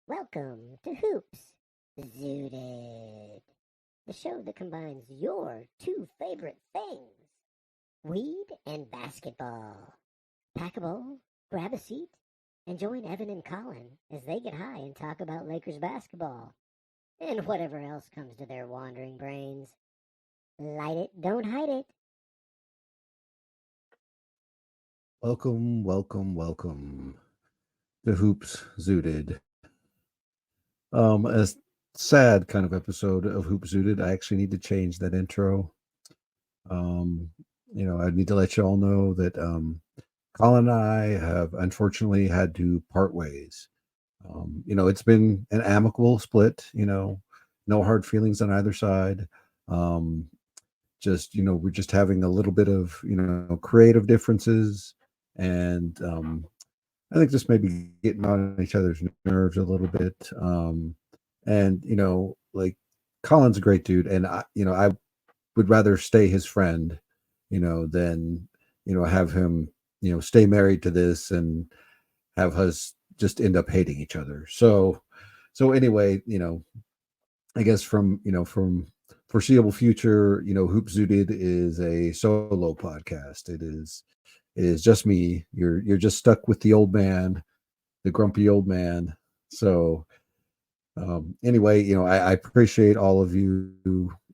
Welcome to Hoops Zooted, the show that combines your two favorite things, weed and basketball. Pack a bowl, grab a seat, and join Evan and Colin as they get high and talk about Lakers basketball and whatever else comes to their wandering brains. Light it, don't hide it. Welcome to Hoops Zooted. A sad kind of episode of Hoops Zooted. I actually need to change that intro. Um, I need to let you all know that Colin and I have unfortunately had to part ways. It's been an amicable split. No hard feelings on either side. We're just having a little bit of creative differences, and I think just maybe getting on each other's nerves a little bit. And like Colin's a great dude, and I would rather stay his friend, than have him stay married to this and have us just end up hating each other. So anyway, I guess from foreseeable future, Hoop Zooted is a solo podcast. It is just me. You're just stuck with the old man, the grumpy old man. So anyway, I appreciate all of you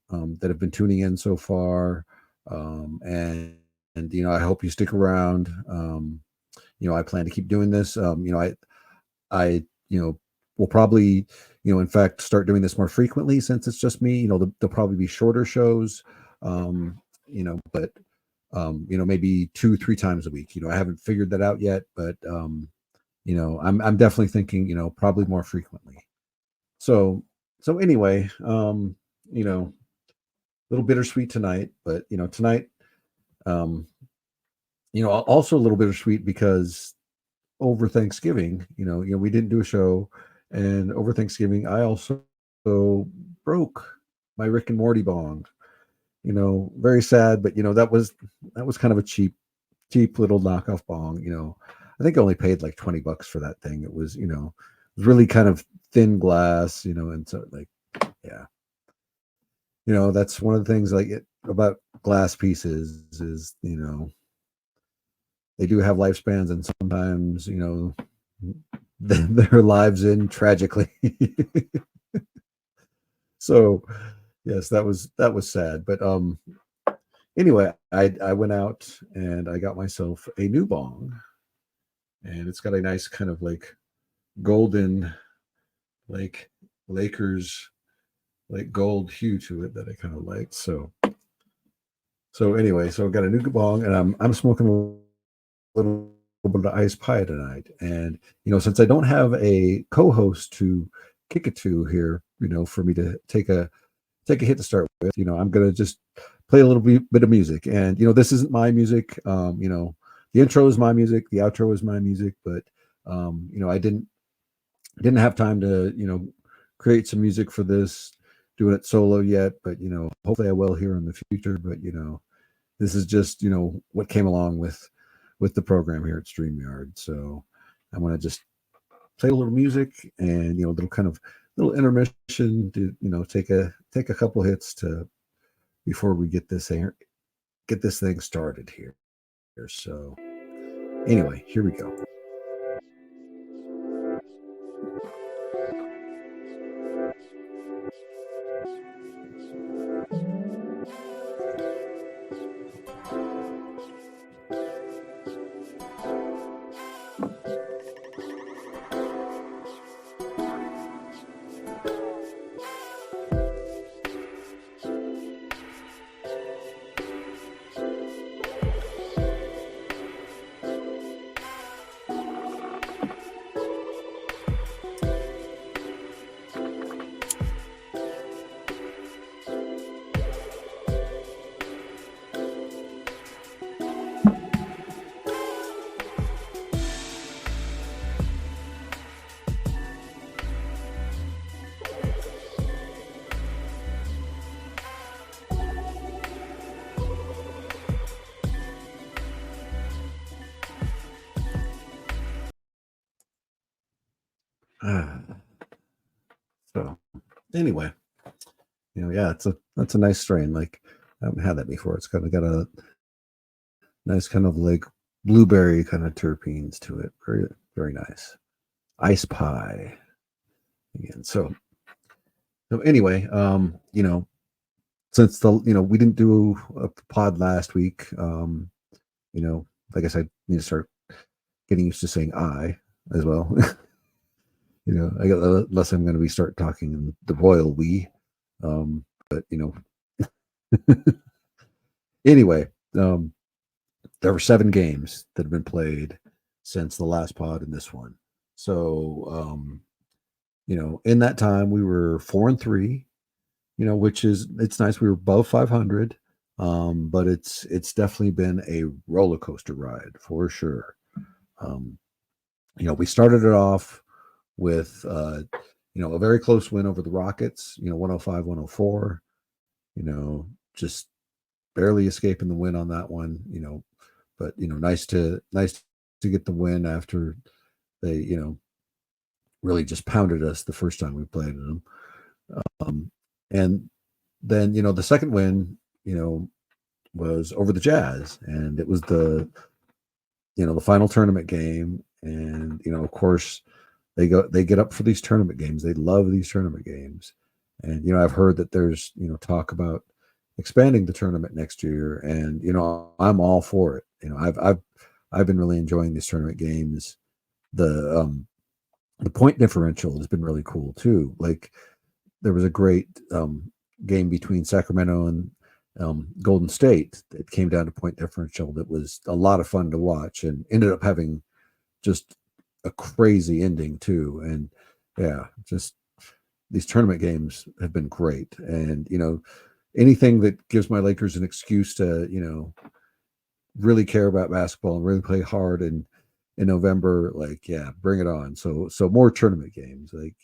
that have been tuning in so far, and I hope you stick around. I plan to keep doing this. I will probably in fact start doing this more frequently since it's just me. There'll probably be shorter shows, but maybe 2-3 times a week. I haven't figured that out yet, but I'm definitely thinking probably more frequently. So anyway, a little bittersweet tonight, but tonight, um, also a little bittersweet because over Thanksgiving, we didn't do a show, and over Thanksgiving, I also broke my Rick and Morty bong. Very sad, but that was kind of a cheap little knockoff bong. I think I only paid like $20 for that thing. It was really kind of thin glass, and so like, yeah, that's one of the things about glass pieces is they do have lifespans, and sometimes their lives end tragically. So yes, that was sad, but anyway, I went out and I got myself a new bong, and it's got a nice kind of like golden, like Lakers, like gold hue to it that I kind of liked. So anyway, so I got a new bong, and I'm smoking a little bit of ice pie tonight. And since I don't have a co-host to kick it to here, for me to take a hit to start with, I'm gonna just play a little bit of music. And this isn't my music. The intro is my music, the outro is my music, but I didn't have time to create some music for this, doing it solo yet, but hopefully I will here in the future. But this is just what came along with the program here at StreamYard. So I want to just play a little music, and little kind of little intermission to take a couple hits to before we get this thing started here. So anyway, here we go. So anyway, yeah, that's a nice strain. Like I haven't had that before. It's kind of got a nice kind of like blueberry kind of terpenes to it. Very very nice. Ice pie again. So anyway, since we didn't do a pod last week, you know, I guess I need to start getting used to saying I as well. I got less I'm going to be start talking in the royal we. But anyway, there were 7 games that have been played since the last pod and this one. So, in that time we were 4-3, which is, it's nice. We were above 500. But it's definitely been a roller coaster ride for sure. Um, we started it off with, a very close win over the Rockets, 105-104, just barely escaping the win on that one, but, nice to get the win after they, really just pounded us the first time we played them. And then, the second win, was over the Jazz, and it was the final tournament game. And, of course, they get up for these tournament games. They love these tournament games. And, I've heard that there's, talk about expanding the tournament next year. And, I'm all for it. I've been really enjoying these tournament games. The point differential has been really cool too. Like there was a great game between Sacramento and Golden State that came down to point differential that was a lot of fun to watch and ended up having just a crazy ending too. And yeah, just these tournament games have been great. And anything that gives my Lakers an excuse to really care about basketball and really play hard and in November, like, yeah, bring it on. So more tournament games. Like,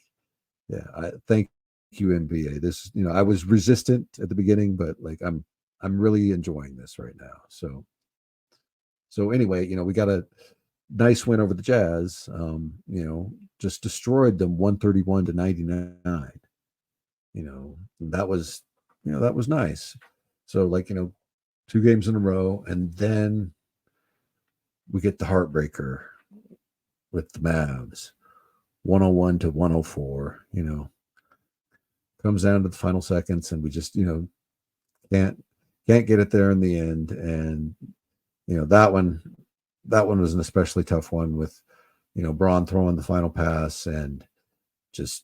yeah, I thank you, NBA. This, I was resistant at the beginning, but like I'm really enjoying this right now. So anyway, we got a nice win over the Jazz. Just destroyed them 131-99. That was nice. So like, 2 games in a row, and then we get the heartbreaker with the Mavs, 101-104. Comes down to the final seconds, and we just can't get it there in the end. And that one was an especially tough one with Braun throwing the final pass and just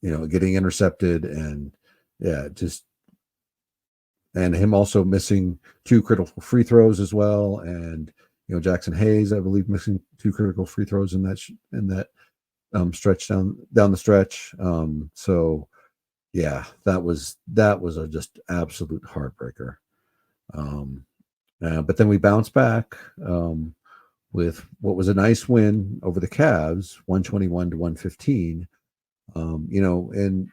getting intercepted, and yeah, just, and him also missing 2 critical free throws as well. And Jackson Hayes, I believe, missing 2 critical free throws in that stretch down the stretch. So yeah, that was a just absolute heartbreaker. But then we bounced back with what was a nice win over the Cavs, 121-115. In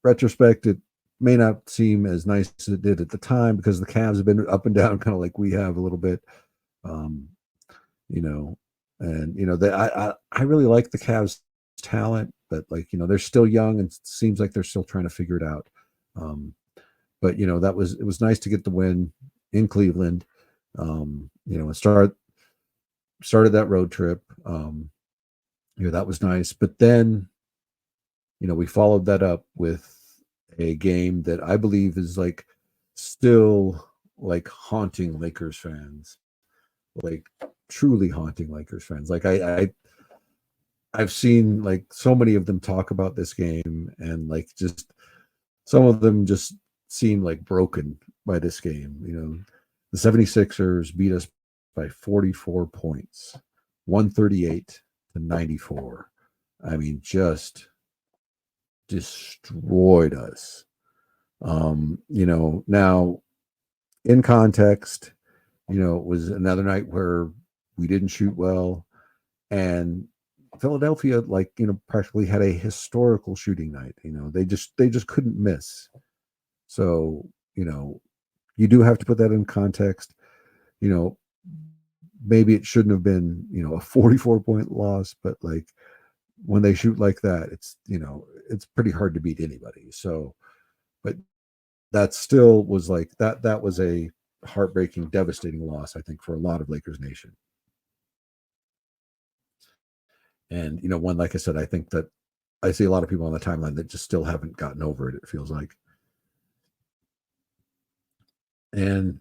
retrospect, it may not seem as nice as it did at the time because the Cavs have been up and down, kind of like we have a little bit. And I really like the Cavs talent, but like they're still young and it seems like they're still trying to figure it out. But it was nice to get the win in Cleveland. And started that road trip. That was nice. But then we followed that up with a game that I believe is like still like haunting Lakers fans, like truly haunting Lakers fans. Like I've seen like so many of them talk about this game, and like just some of them just seem like broken by this game. The 76ers beat us by 44 points, 138-94. I mean, just destroyed us. Now in context, it was another night where we didn't shoot well, and Philadelphia, like, practically had a historical shooting night. They just couldn't miss. So, you do have to put that in context. Maybe it shouldn't have been, a 44-point loss, but like, when they shoot like that, it's it's pretty hard to beat anybody. So, but that still was like that was a heartbreaking, devastating loss, I think, for a lot of Lakers Nation. And one, like I said, I think that I see a lot of people on the timeline that just still haven't gotten over it. It feels like, and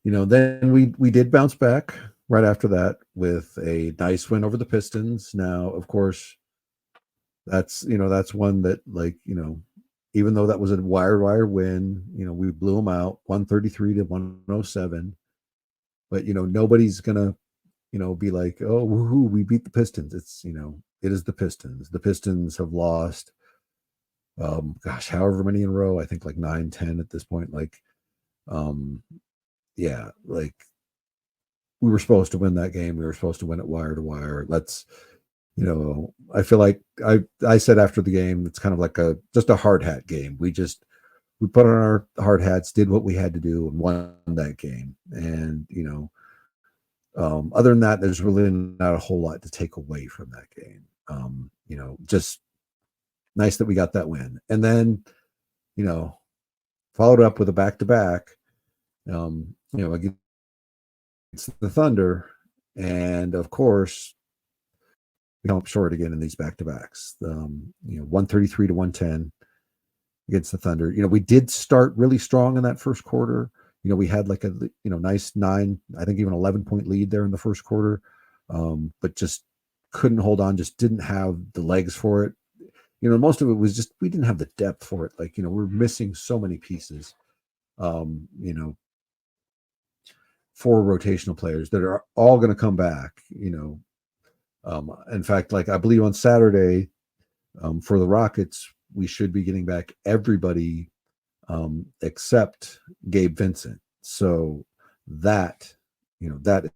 then we did bounce back right after that with a nice win over the Pistons. Now, of course, that's one that, like, even though that was a wire win, we blew them out 133 to 107. But nobody's gonna be like, oh, woohoo, we beat the Pistons. It's it is the Pistons. The Pistons have lost, gosh, however many in a row. I think like 9, 10 at this point. Like, yeah, like, we were supposed to win that game. We were supposed to win it wire to wire. Let's, I feel like I said after the game, it's kind of like just a hard hat game. We put on our hard hats, did what we had to do, and won that game. And other than that, there's really not a whole lot to take away from that game. Just nice that we got that win, and then followed up with a back to back. Against the Thunder, and of course we come up short again in these back to backs. 133 to 110 against the Thunder. We did start really strong in that first quarter. We had like a nice 9, I think even 11-point lead there in the first quarter, but just couldn't hold on. Just didn't have the legs for it. Most of it was just we didn't have the depth for it. Like, we're missing so many pieces. 4 rotational players that are all going to come back. In fact, like, I believe on Saturday, for the Rockets, we should be getting back everybody except Gabe Vincent. So that that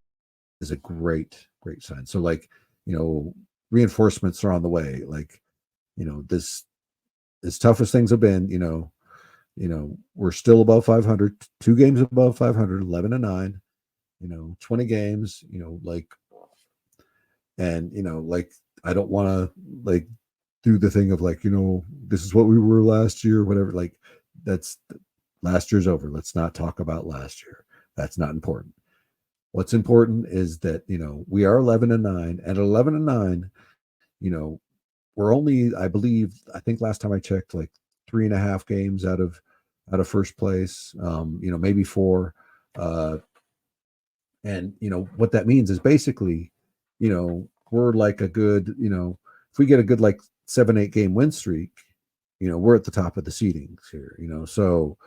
is a great sign. So, like, reinforcements are on the way. Like, this, as tough as things have been, we're still above 500, 2 games above 500, 11-9. 20 games. Like, and like, I don't want to, like, do the thing of, like, this is what we were last year, whatever. Like, that's, last year's over. Let's not talk about last year. That's not important. What's important is that we are 11-9, and 11-9. We're only, I think last time I checked, like 3.5 games out of first place. Maybe 4. And what that means is basically, we're like a good, if we get a good, like, 7-8 game win streak, we're at the top of the seedings here. So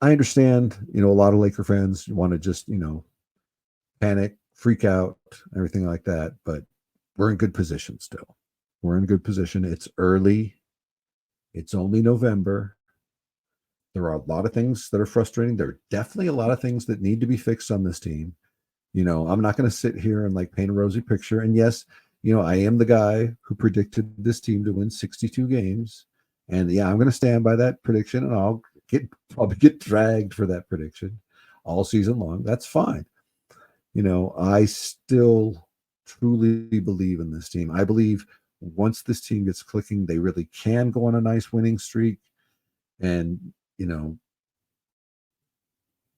I understand, a lot of Laker fans want to just, panic, freak out, everything like that, but we're in good position still. We're in good position. It's early. It's only November. There are a lot of things that are frustrating. There are definitely a lot of things that need to be fixed on this team. I'm not going to sit here and, like, paint a rosy picture. And yes, I am the guy who predicted this team to win 62 games. And yeah, I'm going to stand by that prediction, and I'll probably get dragged for that prediction all season long. That's fine. I still truly believe in this team. I believe once this team gets clicking, they really can go on a nice winning streak. And,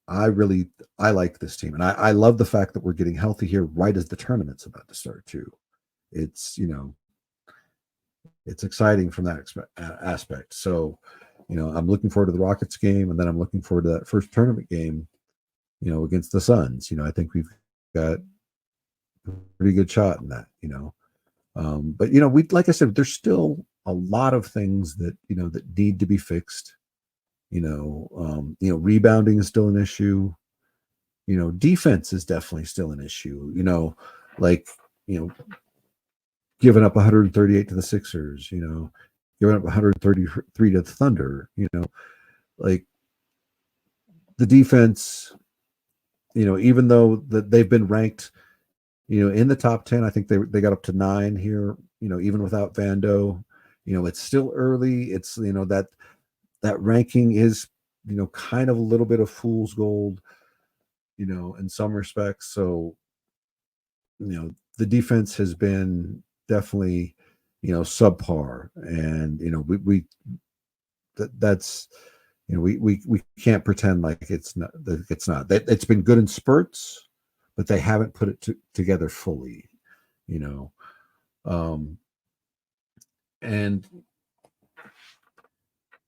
I like this team, and I love the fact that we're getting healthy here right as the tournament's about to start too. It's it's exciting from that aspect. So, I'm looking forward to the Rockets game, and then I'm looking forward to that first tournament game, against the Suns. I think we've got a pretty good shot in that. But we, like I said, there's still a lot of things that that need to be fixed. Rebounding is still an issue. Defense is definitely still an issue. Like, giving up 138 to the Sixers, giving up 133 to the Thunder, like, the defense, even though that they've been ranked, in the top 10, I think they got up to 9 here, even without Vando. It's still early. It's, that ranking is, kind of a little bit of fool's gold, in some respects. So, the defense has been definitely, subpar, and that's we can't pretend like it's not. It's been good in spurts, but they haven't put it together fully. You know, um, and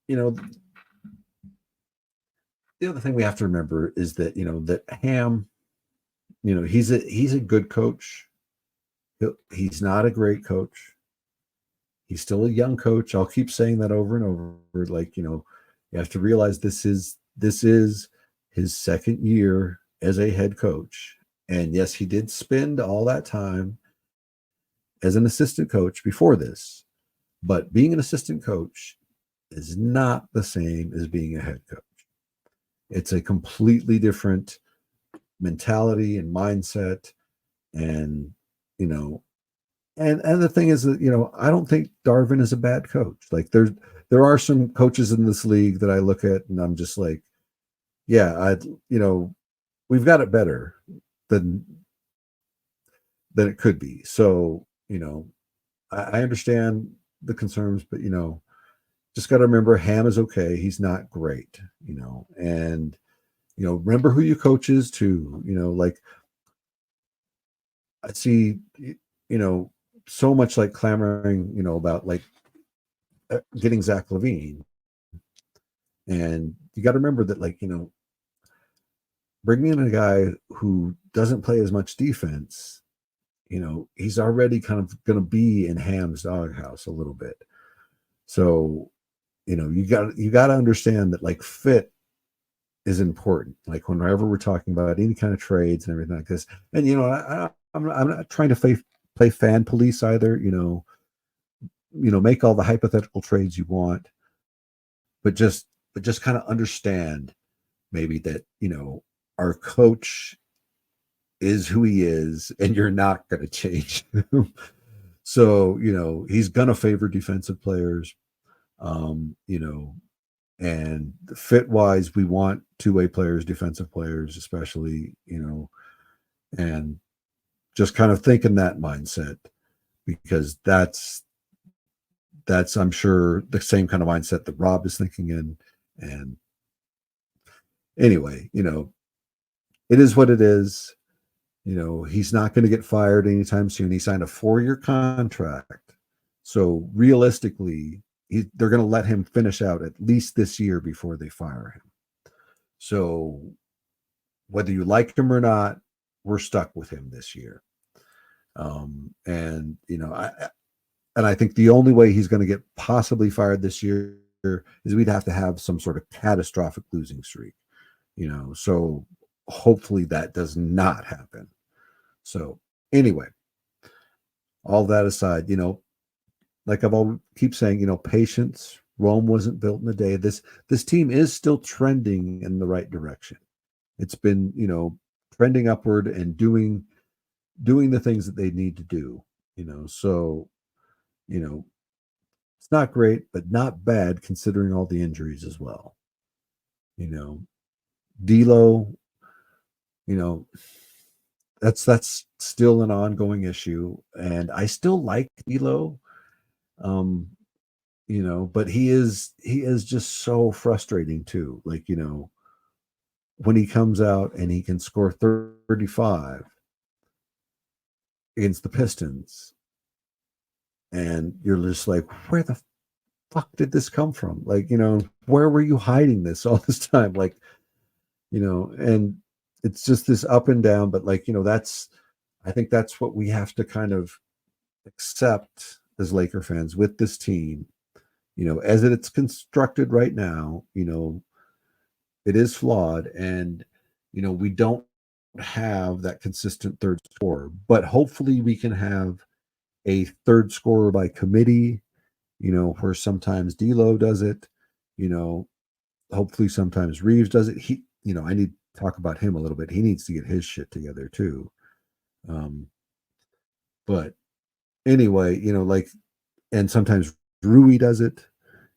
you know the other thing we have to remember is that that Ham, he's a good coach. He's not a great coach. He's still a young coach. I'll keep saying that over and over. Like, you have to realize this is his second year as a head coach. And yes, he did spend all that time as an assistant coach before this. But being an assistant coach is not the same as being a head coach. It's a completely different mentality and mindset. And, you know, and the thing is that I don't think Darvin is a bad coach. Like there are some coaches in this league that I look at and I'm just like, yeah, we've got it better than it could be. So I understand the concerns, but just got to remember Ham is okay. He's not great, and remember who your coach is too. Like I see, so much like clamoring, about like getting Zach Levine. And you got to remember that, like, bringing in a guy who doesn't play as much defense, he's already kind of going to be in Ham's doghouse a little bit. So, you got to understand that like fit is important. Like whenever we're talking about any kind of trades and everything like this, and I'm not trying to play fan police either. Make all the hypothetical trades you want, but just kind of understand maybe that our coach is who he is and you're not going to change him. So he's going to favor defensive players, and fit wise we want two-way players, defensive players especially, and just kind of think in that mindset, because that's I'm sure the same kind of mindset that Rob is thinking in. And anyway, it is what it is. He's not going to get fired anytime soon. He signed a 4-year contract. So realistically, they're going to let him finish out at least this year before they fire him. So whether you like him or not, we're stuck with him this year. And I think the only way he's going to get possibly fired this year is we'd have to have some sort of catastrophic losing streak. So hopefully that does not happen. So anyway, all that aside, like I've always keep saying, patience. Rome wasn't built in a day. This team is still trending in the right direction. It's been, trending upward and doing the things that they need to do. So it's not great, but not bad considering all the injuries as well. D'Lo, you know, that's still an ongoing issue, and I still like D'Lo. Um, but he is just so frustrating too. Like, when he comes out and he can score 35 against the Pistons, and you're just like, where the fuck did this come from? Like, where were you hiding this all this time? Like, and it's just this up and down, but like, I think that's what we have to kind of accept as Laker fans with this team. As it's constructed right now, it is flawed, and we don't have that consistent third scorer, but hopefully we can have a third scorer by committee, where sometimes D'Lo does it, hopefully sometimes Reeves does it. I need to talk about him a little bit. He needs to get his shit together too. But anyway, like, and sometimes Rui does it,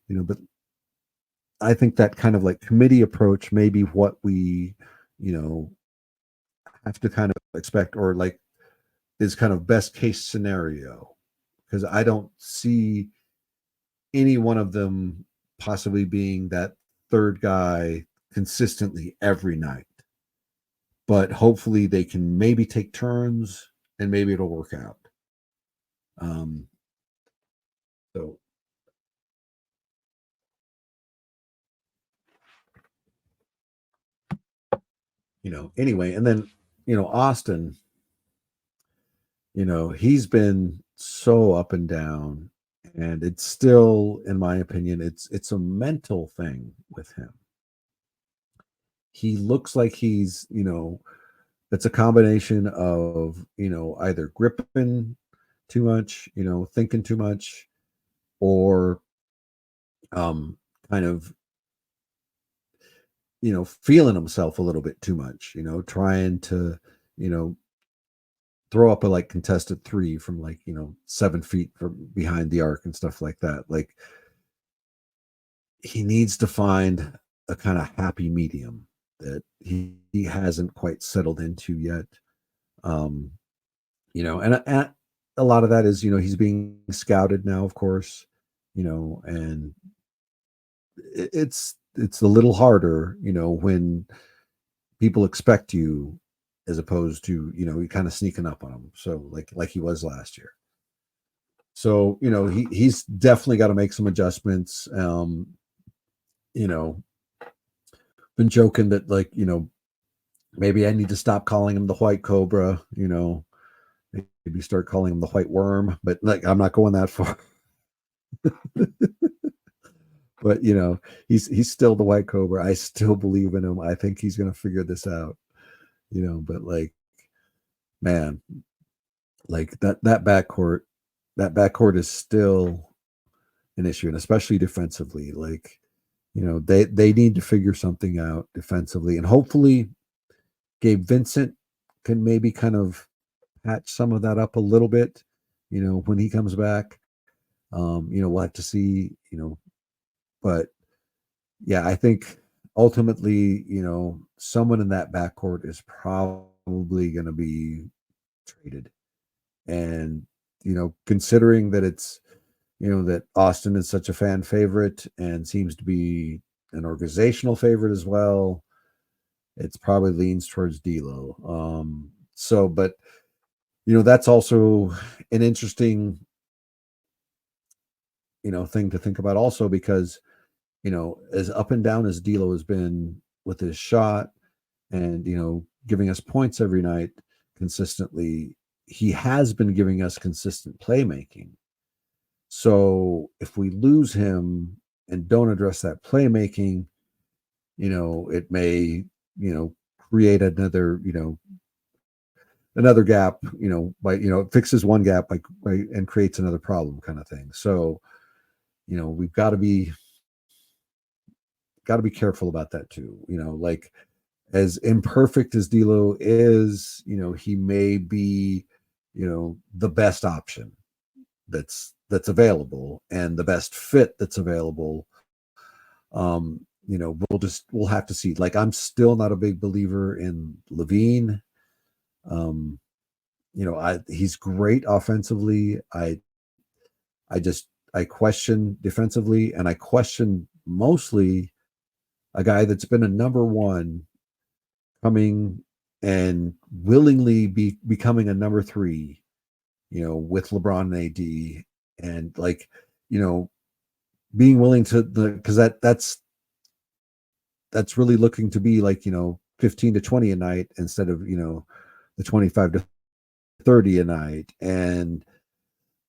but I think that kind of like committee approach may be what we, have to kind of expect, or like is kind of best case scenario, because I don't see any one of them possibly being that third guy consistently every night. But hopefully they can maybe take turns and maybe it'll work out. Um, so anyway, and then Austin, he's been so up and down, and it's still, in my opinion, it's a mental thing with him. He looks like he's, it's a combination of, either gripping too much, thinking too much, or kind of, feeling himself a little bit too much, trying to, you know, throw up a like contested three from like, 7 feet from behind the arc and stuff like that. Like, he needs to find a kind of happy medium that he hasn't quite settled into yet. Um, and a lot of that is, he's being scouted now, of course, and it's a little harder, when people expect you, as opposed to, you kind of sneaking up on them. So like he was last year. So, he's definitely got to make some adjustments. You know, been joking that, like, maybe I need to stop calling him the white cobra, maybe start calling him the white worm, but like, I'm not going that far. But he's still the white cobra. I still believe in him. I think he's going to figure this out, but like, man, like that backcourt is still an issue, and especially defensively. Like, they need to figure something out defensively, and hopefully Gabe Vincent can maybe kind of patch some of that up a little bit, when he comes back. We'll have to see, but yeah, I think ultimately, someone in that backcourt is probably going to be traded. And, considering that it's, that Austin is such a fan favorite and seems to be an organizational favorite as well, it's probably leans towards D'Lo. But that's also an interesting, thing to think about also, because, as up and down as D'Lo has been with his shot and, giving us points every night consistently, he has been giving us consistent playmaking. So if we lose him and don't address that playmaking, it may, create another gap, by, it fixes one gap and creates another problem, kind of thing. So, we've got to be careful about that too. Like, as imperfect as D'Lo is, he may be, the best option that's available and the best fit that's available. We'll have to see. Like, I'm still not a big believer in Levine. He's great offensively. I question defensively, and I question mostly a guy that's been a number one coming and willingly becoming a number three, with LeBron and AD, and like, being willing to because that's really looking to be like, 15 to 20 a night instead of, the 25 to 30 a night. And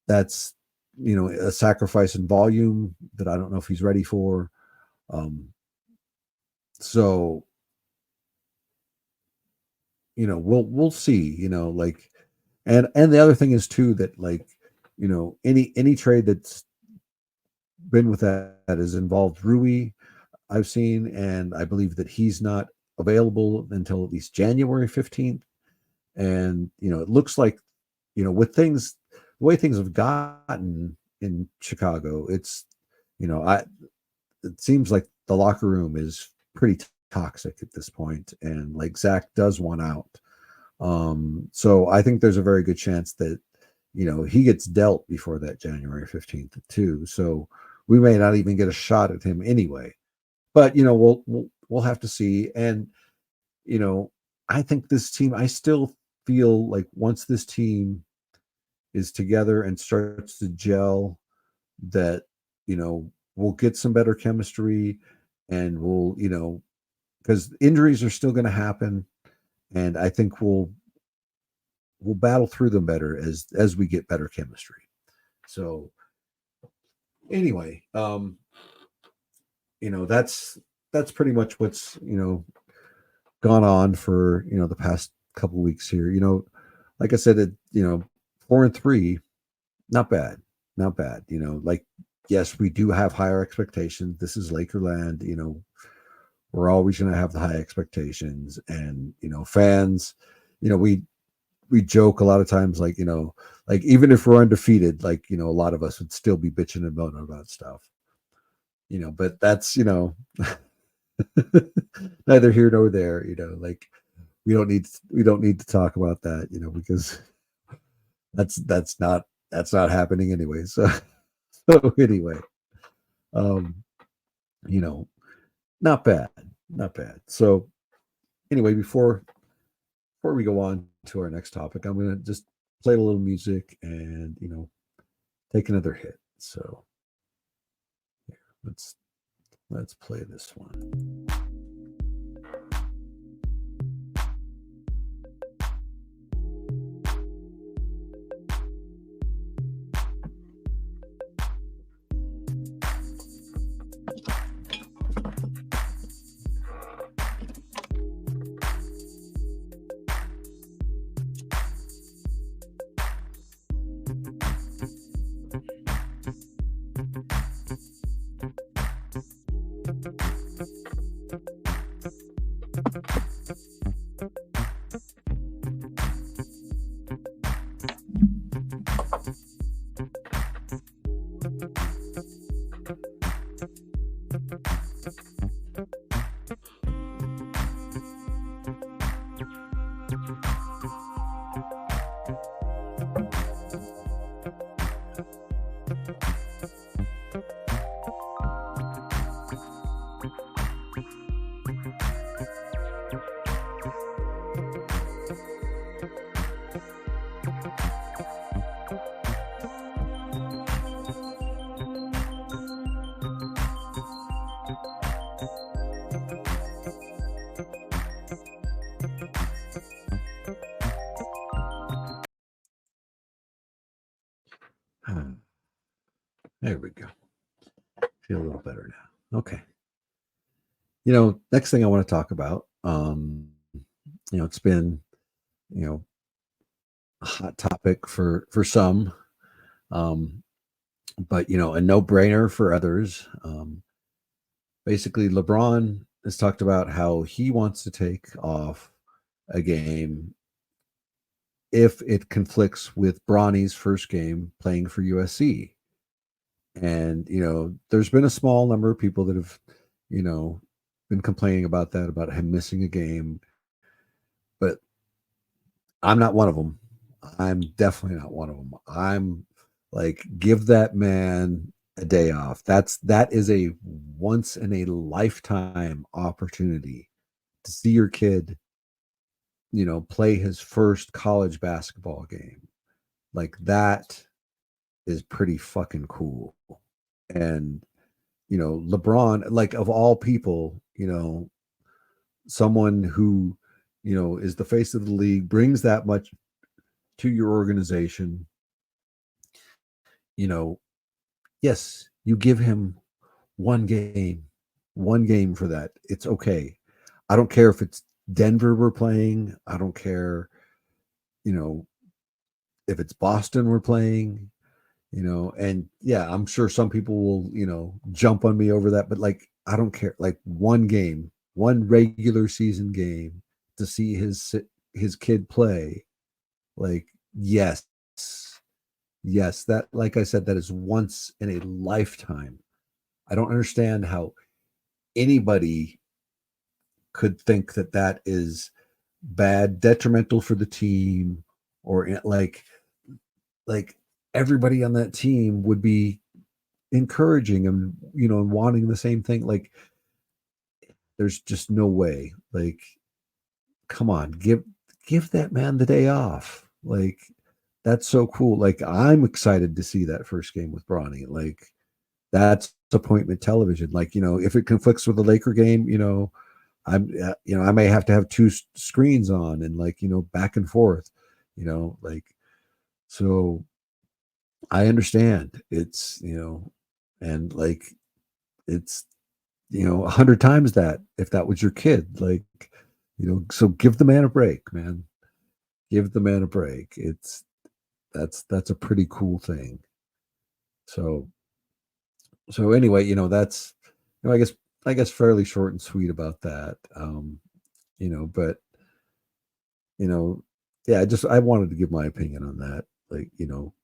that's, a sacrifice in volume that I don't know if he's ready for. So, we'll see, like, and the other thing is too, that like, any trade that's been with that has involved Rui, I've seen, and I believe that he's not available until at least January 15th. And, it looks like, with things, the way things have gotten in Chicago, it's, it seems like the locker room is pretty toxic at this point. And like, Zach does want out. So I think there's a very good chance that, he gets dealt before that January 15th too. So we may not even get a shot at him anyway. But we'll have to see. And you know, I think this team, I still feel like once this team is together and starts to gel, that, we'll get some better chemistry, and because injuries are still going to happen. And I think we'll battle through them better as we get better chemistry. So anyway, that's pretty much what's, gone on for, the past couple of weeks here. Like I said, 4-3, not bad, not bad. Like, yes, we do have higher expectations. This is Lakerland. We're always going to have the high expectations, and fans. We joke a lot of times, like like even if we're undefeated, like a lot of us would still be bitching and moaning about stuff. But that's neither here nor there. Like we don't need to talk about that. Because that's not happening anyway. So anyway, um, you know, not bad, not bad. So anyway, before we go on to our next topic, I'm gonna just play a little music and take another hit. So here, let's play this one. There we go. Feel a little better now. Okay. Next thing I want to talk about, it's been, a hot topic for some, but a no-brainer for others. Basically, LeBron has talked about how he wants to take off a game if it conflicts with Bronny's first game playing for USC. And there's been a small number of people that have been complaining about that, about him missing a game, but I'm not one of them. I'm definitely not one of them. I'm like, give that man a day off. That is a once in a lifetime opportunity to see your kid play his first college basketball game. Like, that is pretty fucking cool. And LeBron, like, of all people, someone who is the face of the league, brings that much to your organization. Yes, you give him one game for that. It's okay. I don't care if it's Denver we're playing. I don't care if it's Boston we're playing. And yeah, I'm sure some people will jump on me over that, but like, I don't care. Like, one game, one regular season game to see his kid play. Like, yes, that, like I said, that is once in a lifetime. I don't understand how anybody could think that is bad, detrimental for the team, or like everybody on that team would be encouraging and and wanting the same thing. Like there's just no way. Like come on, give that man the day off. Like that's so cool. Like I'm excited to see that first game with Bronny. Like that's appointment television. Like if it conflicts with the Laker game, I'm I may have to have two screens on and like back and forth. Like so I understand. It's and like it's 100 times that if that was your kid. Like so give the man a break, man. Give the man a break. That's a pretty cool thing. So anyway, that's I guess fairly short and sweet about that. But you know, yeah, I wanted to give my opinion on that. Like,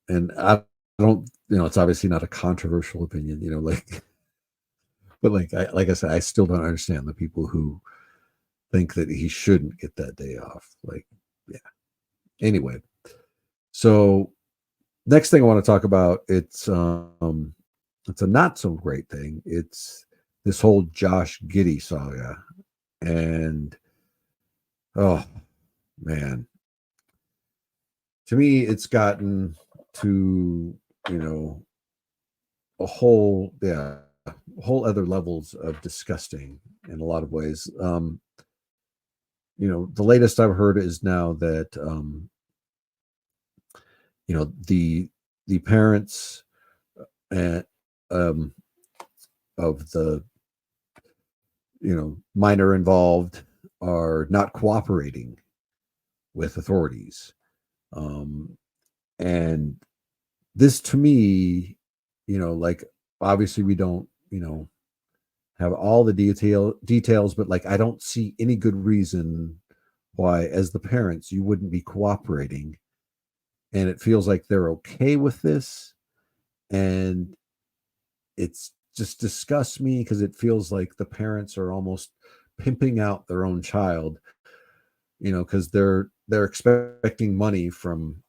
and I don't, it's obviously not a controversial opinion, like, but like I said, I still don't understand the people who think that he shouldn't get that day off. Like, yeah. Anyway, so next thing I want to talk about, it's a not so great thing. It's this whole Josh Giddey saga. And oh man, to me, it's gotten to, you know, whole other levels of disgusting in a lot of ways. The latest I've heard is now that the parents and um of the minor involved are not cooperating with authorities. And this to me, like obviously we don't, have all the details, but like I don't see any good reason why, as the parents, you wouldn't be cooperating. And it feels like they're okay with this. And it's just disgusts me because it feels like the parents are almost pimping out their own child, because they're expecting money from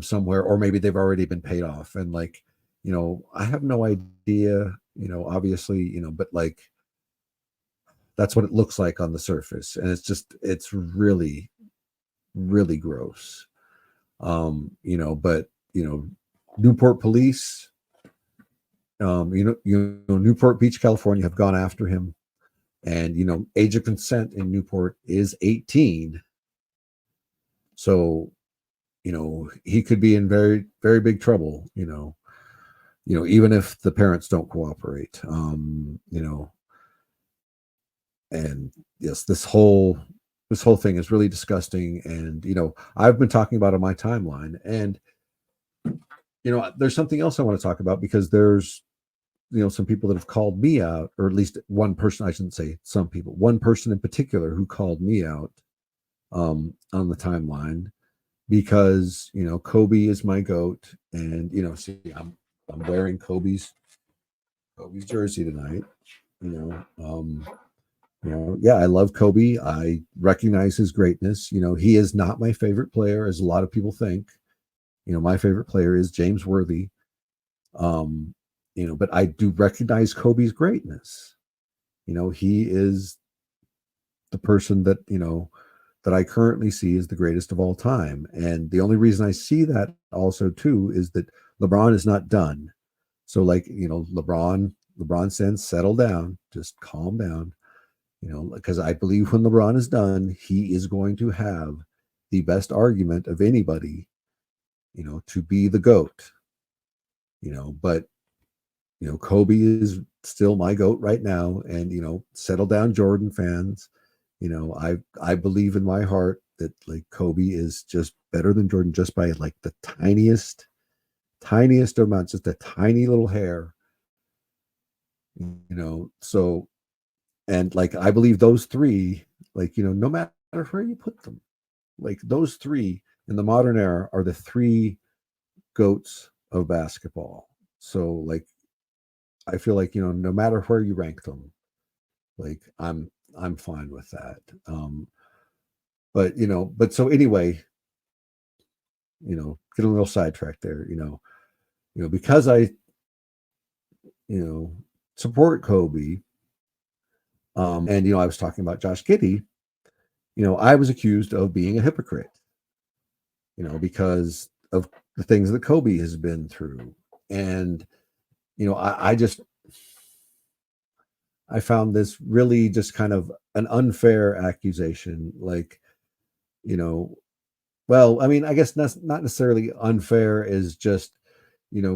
somewhere, or maybe they've already been paid off. And like, I have no idea, obviously, but like that's what it looks like on the surface. And it's really, really gross. But Newport police, Newport Beach, California have gone after him. And age of consent in Newport is 18. So he could be in very, very big trouble, even if the parents don't cooperate. And yes, this whole thing is really disgusting. And I've been talking about it on my timeline. And there's something else I want to talk about, because there's some people that have called me out, or at least one person, I shouldn't say some people, one person in particular who called me out on the timeline, because Kobe is my goat. And see, I'm wearing Kobe's jersey tonight. Yeah, I love Kobe. I recognize his greatness. He is not my favorite player, as a lot of people think. My favorite player is James Worthy. Um, but I do recognize Kobe's greatness. He is the person that I currently see as the greatest of all time. And the only reason I see that also too is that LeBron is not done. So like, LeBron says, settle down, just calm down, because I believe when LeBron is done, he is going to have the best argument of anybody, to be the GOAT, but Kobe is still my GOAT right now. And settle down, Jordan fans. I believe in my heart that like Kobe is just better than Jordan, just by like the tiniest amount, just a tiny little hair. So, and like I believe those three, like no matter where you put them, like those three in the modern era are the three GOATs of basketball. So like I feel like no matter where you rank them, like I'm fine with that. But but so anyway, get a little sidetracked there. Because I you know support Kobe, and I was talking about Josh Giddey. I was accused of being a hypocrite. Because of the things that Kobe has been through, and I found this really just kind of an unfair accusation. Like, you know, well, I mean, I guess that's not necessarily unfair, is just,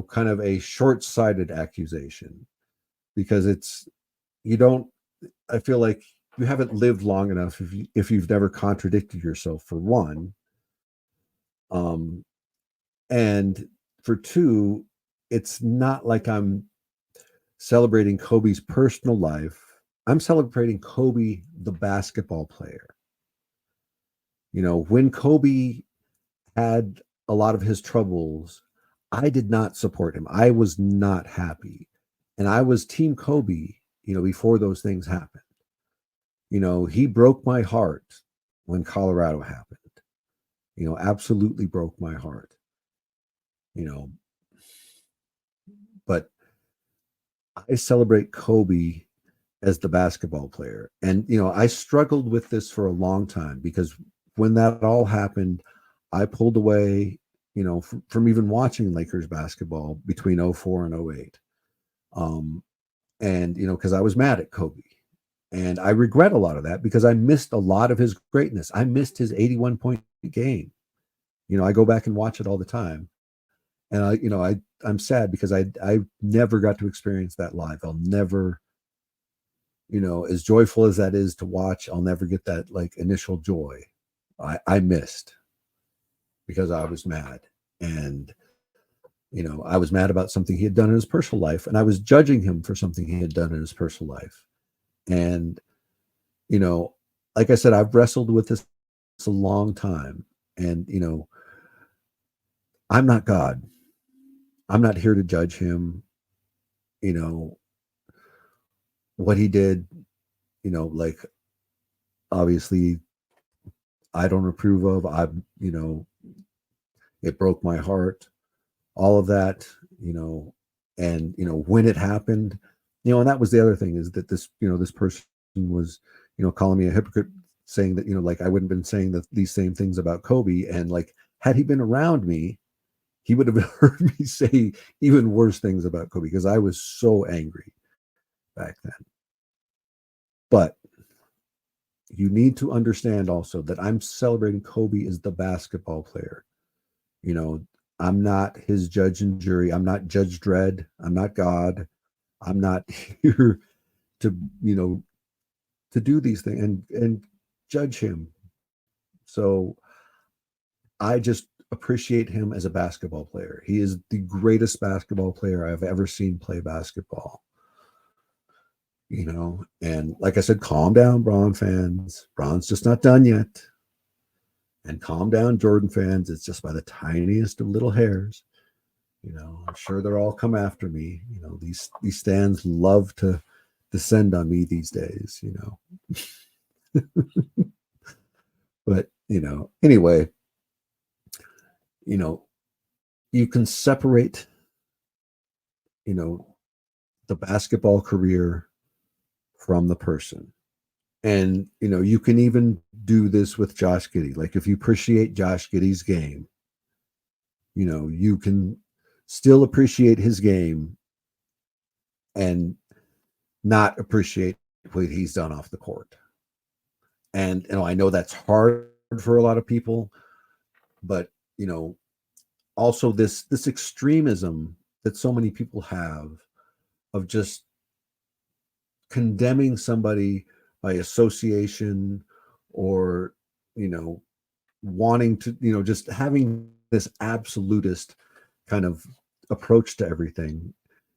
kind of a short sighted accusation, because you don't, I feel like you haven't lived long enough if you've never contradicted yourself, for one. Um, and for two, it's not like I'm celebrating Kobe's personal life. I'm celebrating Kobe, the basketball player. When Kobe had a lot of his troubles, I did not support him. I was not happy. And I was team Kobe, before those things happened. He broke my heart when Colorado happened. Absolutely broke my heart. You know, but I celebrate Kobe as the basketball player. And, I struggled with this for a long time, because when that all happened, I pulled away, from even watching Lakers basketball between '04 and '08. And, because I was mad at Kobe. And I regret a lot of that, because I missed a lot of his greatness. I missed his 81-point game. I go back and watch it all the time. And I'm sad, because I never got to experience that live. I'll never, as joyful as that is to watch, I'll never get that like initial joy. I missed, because I was mad. And I was mad about something he had done in his personal life, and I was judging him for something he had done in his personal life. And like I said, I've wrestled with this a long time. And I'm not God. I'm not here to judge him. What he did, like, obviously I don't approve of. It broke my heart, all of that. And when it happened, and that was the other thing, is that this person was, calling me a hypocrite, saying that, like, I wouldn't have been saying these same things about Kobe. And like, had he been around me, he would have heard me say even worse things about Kobe, because I was so angry back then. But you need to understand also that I'm celebrating Kobe as the basketball player. I'm not his judge and jury. I'm not Judge Dredd. I'm not God. I'm not here to, to do these things and judge him. So I just appreciate him as a basketball player. He is the greatest basketball player I've ever seen play basketball. And like I said, calm down, Bron fans. Bron's just not done yet. And calm down, Jordan fans. It's just by the tiniest of little hairs. I'm sure they'll all come after me. These stands love to descend on me these days. But anyway, you can separate, the basketball career from the person. And you can even do this with Josh Giddey. Like, if you appreciate Josh Giddey's game, you can still appreciate his game and not appreciate what he's done off the court. And I know that's hard for a lot of people, but also this extremism that so many people have, of just condemning somebody by association, or wanting to, just having this absolutist kind of approach to everything.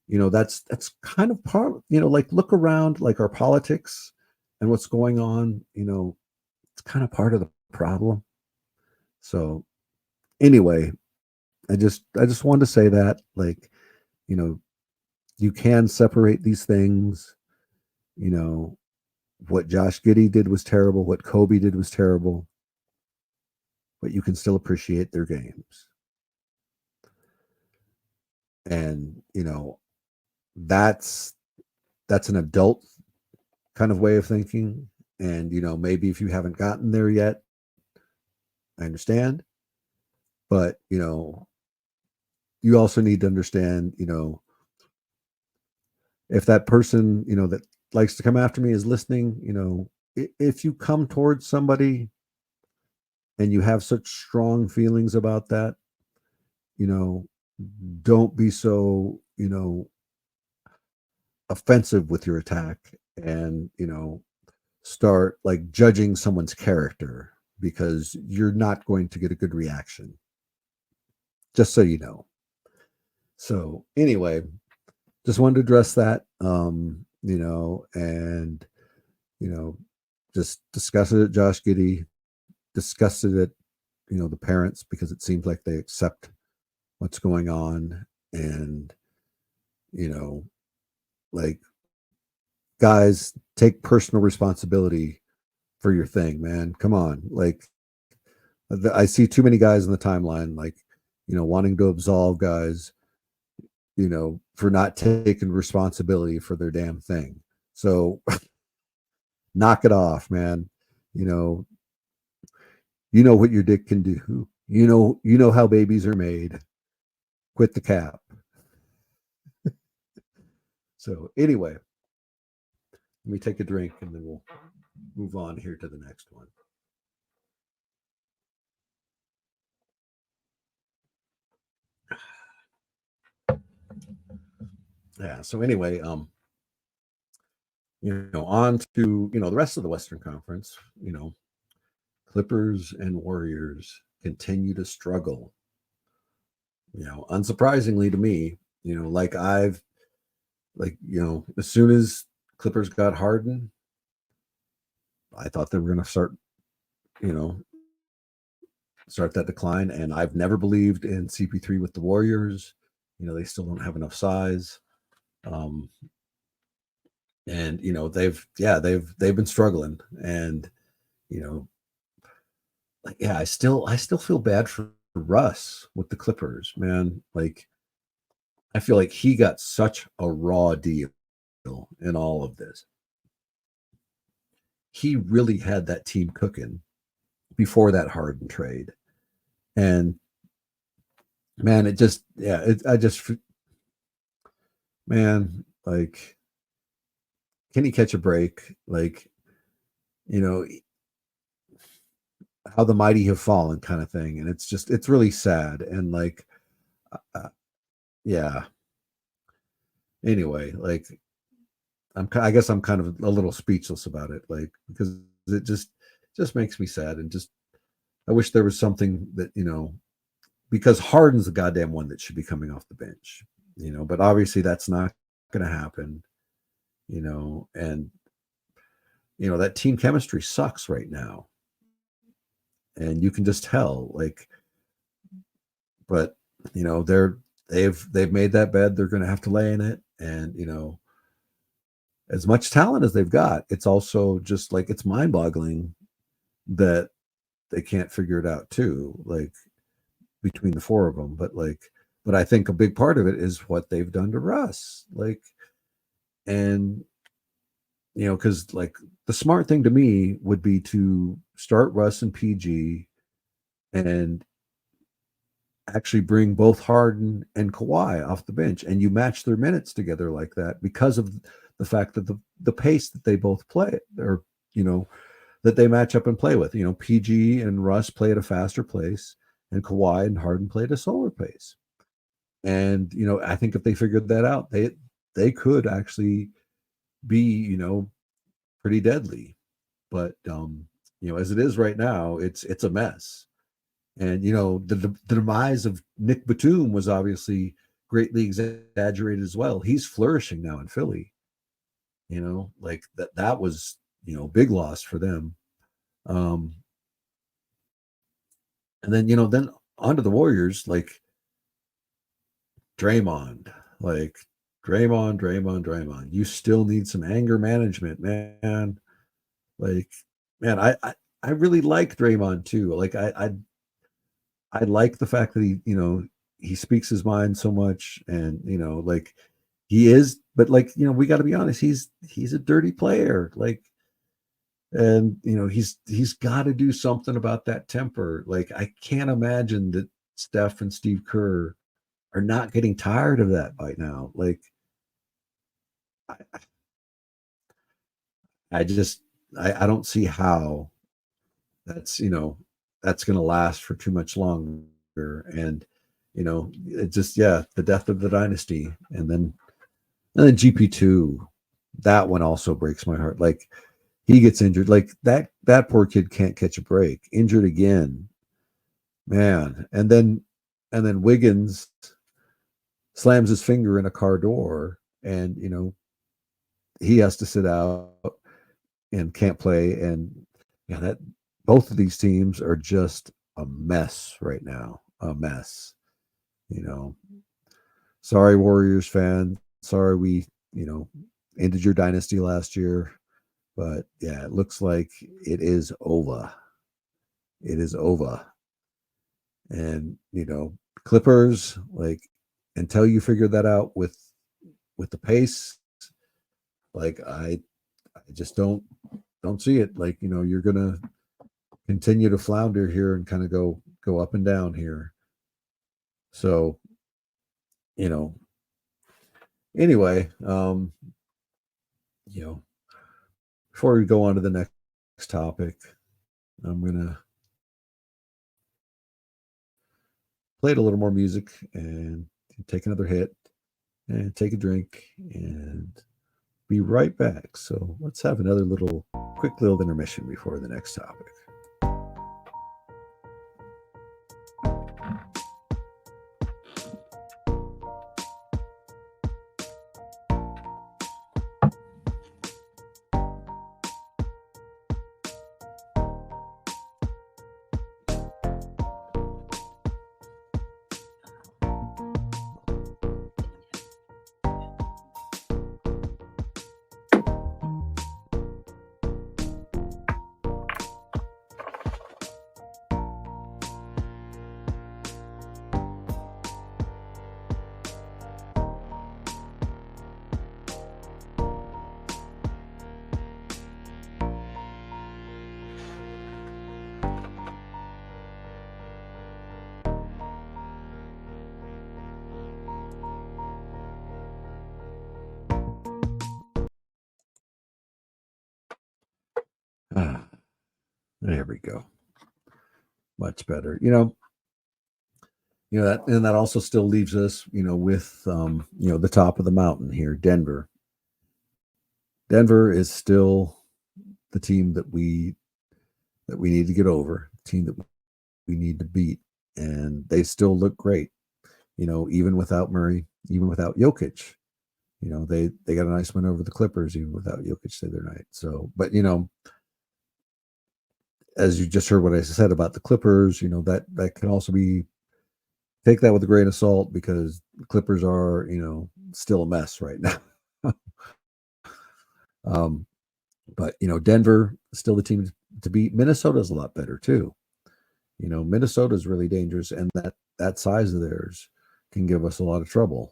That's kind of part, like, look around, like, our politics and what's going on. It's kind of part of the problem. So anyway, I just wanted to say that, like, you can separate these things. What Josh Giddey did was terrible. What Kobe did was terrible. but you can still appreciate their games. And that's an adult kind of way of thinking. And maybe if you haven't gotten there yet, I understand. But you also need to understand, if that person, that likes to come after me is listening, if you come towards somebody and you have such strong feelings about that, don't be so, offensive with your attack, and, start like judging someone's character, because you're not going to get a good reaction. Just so you know. So anyway, just wanted to address that, and just discuss it at Josh Giddy, discuss it at the parents, because it seems like they accept what's going on. And like, guys, take personal responsibility for your thing, man. Come on. Like, I see too many guys in the timeline, like, wanting to absolve guys, for not taking responsibility for their damn thing. So knock it off, man. What your dick can do. You know how babies are made. Quit the cap. So anyway, let me take a drink and then we'll move on here to the next one. Yeah. So anyway, on to, the rest of the Western Conference. Clippers and Warriors continue to struggle. Unsurprisingly to me, as soon as Clippers got Harden, I thought they were going to start that decline. And I've never believed in CP3 with the Warriors. They still don't have enough size. And they've been struggling. And I still feel bad for Russ with the Clippers, man. Like, I feel like he got such a raw deal in all of this. He really had that team cooking before that Harden trade. And man, man, like, can he catch a break? Like, how the mighty have fallen, kind of thing. And it's really sad. And like, yeah. Anyway, like, I guess I'm kind of a little speechless about it, like, because it just makes me sad. And just, I wish there was something that, because Harden's the goddamn one that should be coming off the bench, but obviously that's not going to happen, and, that team chemistry sucks right now. And you can just tell, like, but, they've made that bed. They're going to have to lay in it. And, as much talent as they've got, it's also just like, it's mind boggling that they can't figure it out too, like, between the four of them. But I think a big part of it is what they've done to Russ. Like, and, because like, the smart thing to me would be to start Russ and PG and actually bring both Harden and Kawhi off the bench, and you match their minutes together like that, because of the fact that the pace that they both play, or that they match up and play with. PG and Russ play at a faster pace, and Kawhi and Harden play at a slower pace. And I think if they figured that out, they could actually be pretty deadly. But as it is right now, it's a mess. And the demise of Nick Batum was obviously greatly exaggerated as well. He's flourishing now in Philly. Like, that was big loss for them. And then then onto the Warriors, like, Draymond. You still need some anger management, man. Like, man, I really like Draymond too. Like, I like the fact that he speaks his mind so much, and like he is, but like we got to be honest, he's a dirty player, like, and he's got to do something about that temper. Like I can't imagine that Steph and Steve Kerr are not getting tired of that by now. Like I, I just I don't see how that's that's going to last for too much longer. And it just, yeah, the death of the dynasty. And then GP2, that one also breaks my heart. Like he gets injured, like that poor kid can't catch a break, injured again, man. And then Wiggins slams his finger in a car door, and he has to sit out and can't play. And yeah, that both of these teams are just a mess right now. A mess. You know, sorry, Warriors fan. Sorry we ended your dynasty last year. But yeah, it looks like it is over. It is over. And Clippers, like, until you figure that out with the pace, like I just don't see it. Like, you're gonna continue to flounder here and kind of go up and down here. So, you know, anyway, you know, before we go on to the next topic, I'm gonna play a little more music and take another hit and take a drink and be right back. So let's have another quick little intermission before the next topic. Ah, there we go. Much better. That also still leaves us, with the top of the mountain here, Denver. Denver is still the team that we need to get over, team that we need to beat, and they still look great. Even without Murray, even without Jokic. They got a nice win over the Clippers, even without Jokic the other night. So, but as you just heard what I said about the Clippers, that can also be, take that with a grain of salt, because the Clippers are, still a mess right now. um, but Denver is still the team to beat. Minnesota's a lot better too. Minnesota's really dangerous, and that size of theirs can give us a lot of trouble.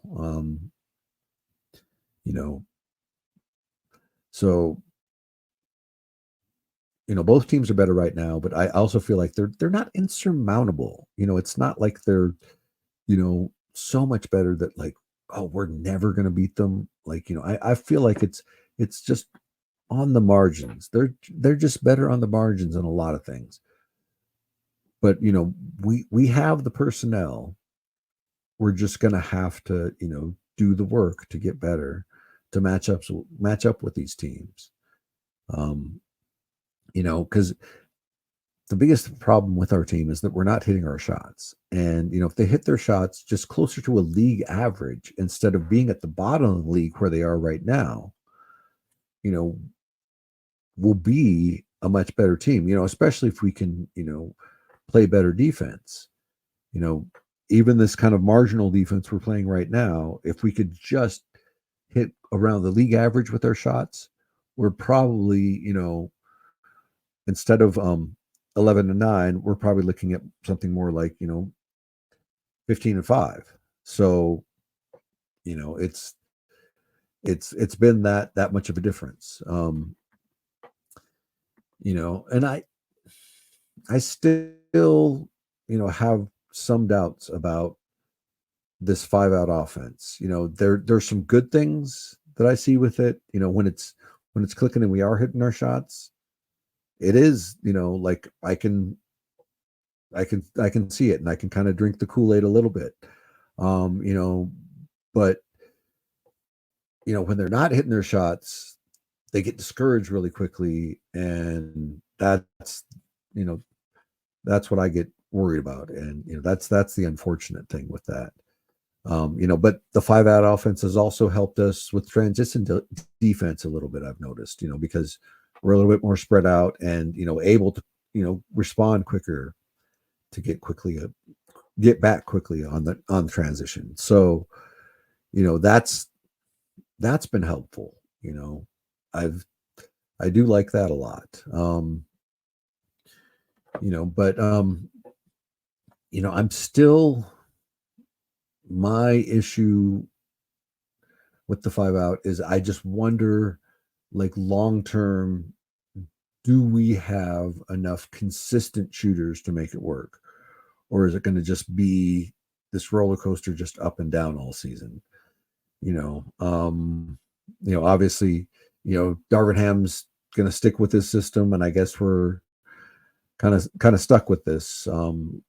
So both teams are better right now, but I also feel like they're not insurmountable. It's not like they're so much better that, like, oh, we're never going to beat them. Like, I feel like it's just on the margins. They're just better on the margins in a lot of things. But we have the personnel. We're just going to have to do the work to get better, to match up with these teams. Because the biggest problem with our team is that we're not hitting our shots. And, if they hit their shots just closer to a league average, instead of being at the bottom of the league where they are right now, we'll be a much better team, especially if we can, play better defense. Even this kind of marginal defense we're playing right now, if we could just hit around the league average with our shots, we're probably, instead of 11-9, we're probably looking at something more like 15-5. So it's been that much of a difference. And I still have some doubts about this 5-out offense. There's some good things that I see with it. When it's clicking and we are hitting our shots, it is, like I can see it, and I can kind of drink the Kool-Aid a little bit. But when they're not hitting their shots, they get discouraged really quickly, and you know that's what I get worried about. And that's the unfortunate thing with that. But the 5-out offense has also helped us with transition defense a little bit. I've noticed, because we're a little bit more spread out and able to respond quicker to get back quickly on the transition. So that's been helpful. I do like that a lot. But I'm still, my issue with the 5-out is I just wonder, like, long term, do we have enough consistent shooters to make it work, or is it going to just be this roller coaster, just up and down all season? Obviously, Darvin Ham's going to stick with this system, and I guess we're kind of stuck with this. And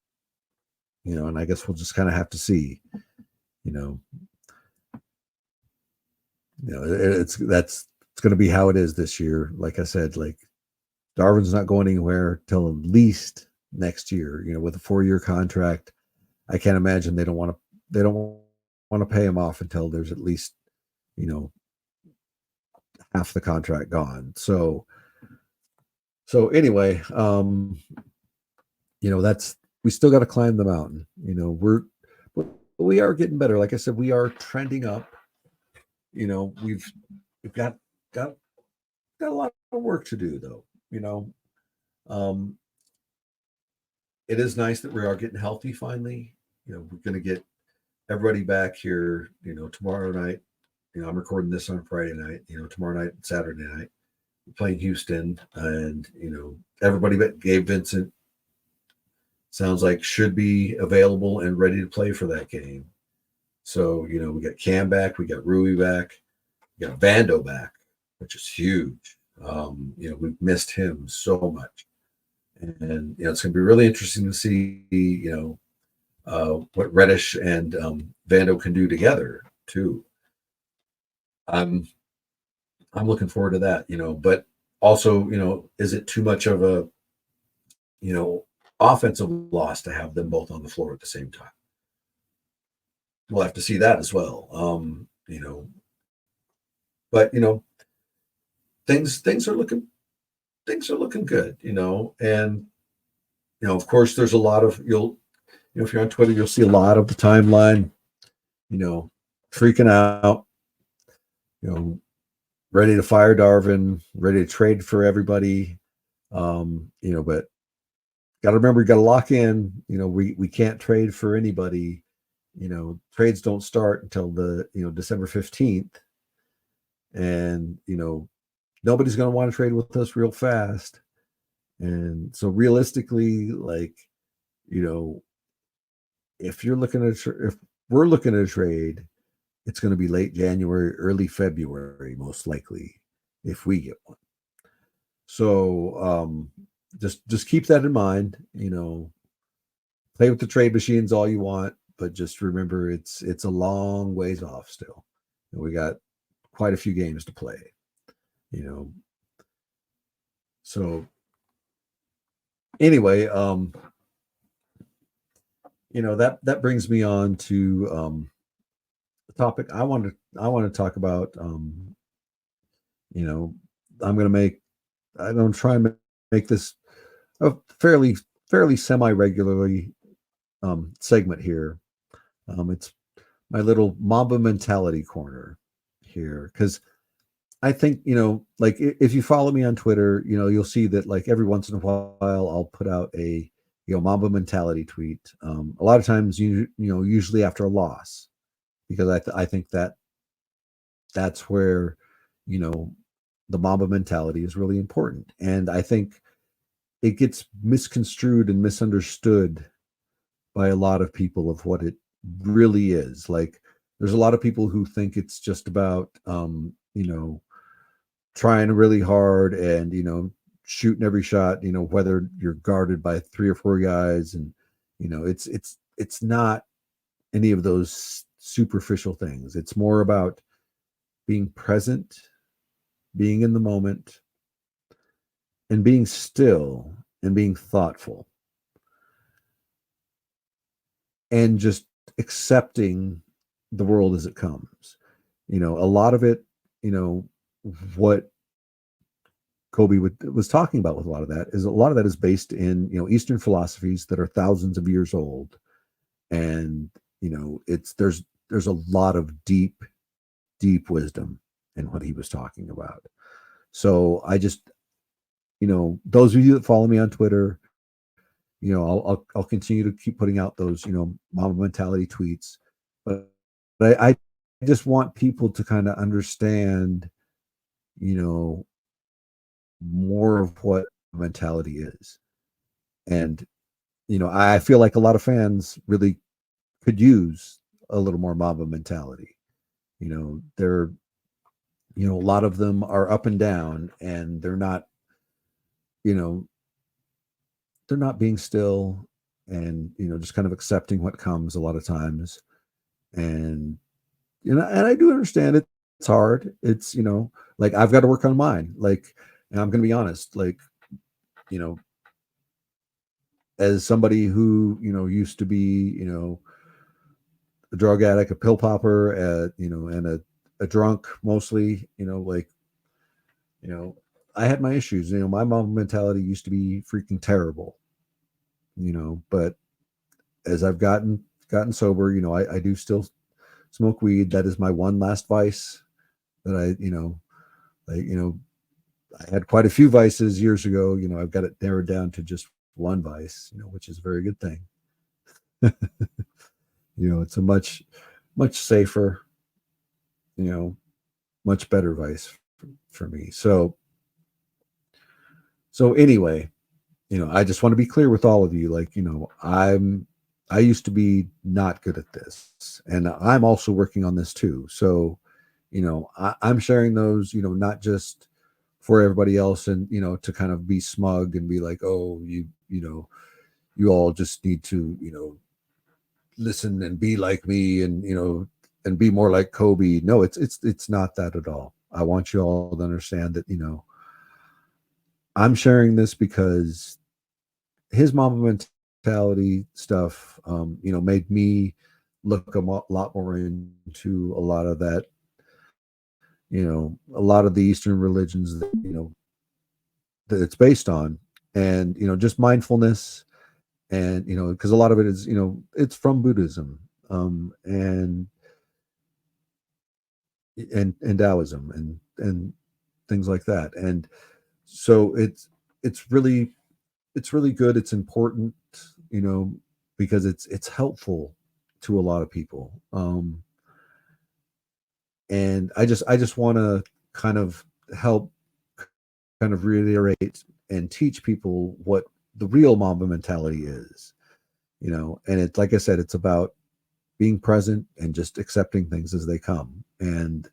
I guess we'll just kind of have to see. It's going to be how it is this year. Like I said, like, Darvin's not going anywhere till at least next year. With a 4-year contract, I can't imagine they don't want to pay him off until there's at least half the contract gone. So anyway, that's, we still got to climb the mountain. We are getting better. Like I said, we are trending up. We've got a lot of work to do, though. It is nice that we are getting healthy finally. We're going to get everybody back here, tomorrow night. I'm recording this on Friday night. Tomorrow night and Saturday night, we're playing Houston, and everybody but Gabe Vincent sounds like should be available and ready to play for that game. So we got Cam back, we got Rui back, we got Vando back, which is huge. We've missed him so much, and it's going to be really interesting to see what Reddish and Vando can do together too. I'm looking forward to that, but also, is it too much of a, offensive loss to have them both on the floor at the same time? We'll have to see that as well. But things are looking good, and of course, there's a lot of, if you're on Twitter, you'll see a lot of the timeline, freaking out, ready to fire Darvin, ready to trade for everybody. But got to remember, you got to lock in. We can't trade for anybody. Trades don't start until the December 15th, and nobody's going to want to trade with us real fast. And so realistically, like, if we're looking at a trade, it's going to be late January, early February, most likely, if we get one. So just keep that in mind. Play with the trade machines all you want, but just remember, it's a long ways off still. We got quite a few games to play. So anyway, that brings me on to the topic I want to talk about. I'm going to try and make this a fairly semi-regularly segment here. It's my little Mamba mentality corner here, because I think, like if you follow me on Twitter, you'll see that like every once in a while I'll put out a Mamba mentality tweet. A lot of times, usually after a loss, because I think that's where, you know, the Mamba mentality is really important. And I think it gets misconstrued and misunderstood by a lot of people of what it really is. Like there's a lot of people who think it's just about, trying really hard and, shooting every shot, whether you're guarded by 3 or 4 guys. And, it's not any of those superficial things. It's more about being present, being in the moment, and being still and being thoughtful and just accepting the world as it comes. A lot of it, what Kobe was talking about with a lot of that is based in, Eastern philosophies that are thousands of years old. And, there's a lot of deep, deep wisdom in what he was talking about. So I just, those of you that follow me on Twitter, I'll continue to keep putting out those, Mama mentality tweets. But I just want people to kind of understand, more of what mentality is. And, I feel like a lot of fans really could use a little more Mamba mentality. They're, a lot of them are up and down and you know, they're not being still and, just kind of accepting what comes a lot of times. And, and I do understand it. It's hard. It's, like I've got to work on mine. Like, and I'm going to be honest, like, you know, as somebody who, used to be, a drug addict, a pill popper, and a drunk mostly, like, I had my issues. My mom mentality used to be freaking terrible, but as I've gotten sober, I do still smoke weed. That is my one last vice that I had quite a few vices years ago. I've got it narrowed down to just one vice, which is a very good thing. It's a much, much safer, much better vice for me. So anyway, I just want to be clear with all of you. Like, I used to be not good at this, and I'm also working on this too. So, I'm sharing those, not just for everybody else and, to kind of be smug and be like, oh, you all just need to, listen and be like me and, and be more like Kobe. No, it's not that at all. I want you all to understand that, I'm sharing this because his Mamba mentality stuff, made me look lot more into a lot of that, a lot of the Eastern religions that, that it's based on, and, just mindfulness, and, because a lot of it is, it's from Buddhism, and Taoism and things like that. And so it's really good. It's important, because it's helpful to a lot of people. And I just want to kind of help kind of reiterate and teach people what the real Mamba mentality is, and it's, like I said, it's about being present and just accepting things as they come. And,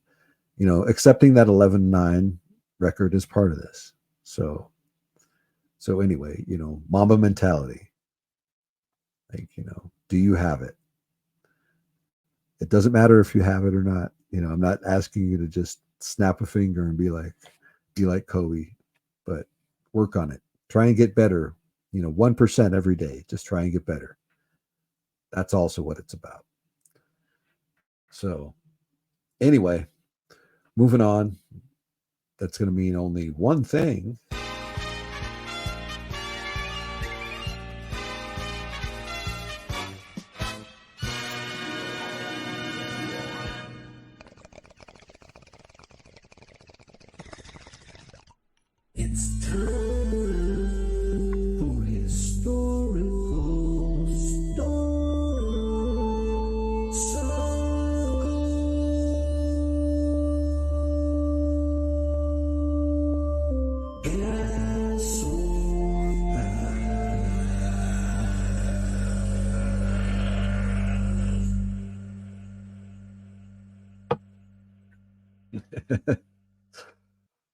accepting that 11-9 record is part of this. So anyway, Mamba mentality, like, do you have it? It doesn't matter if you have it or not. I'm not asking you to just snap a finger and be like Kobe, but work on it. Try and get better, 1% every day. Just try and get better. That's also what it's about. So anyway, moving on. That's going to mean only one thing.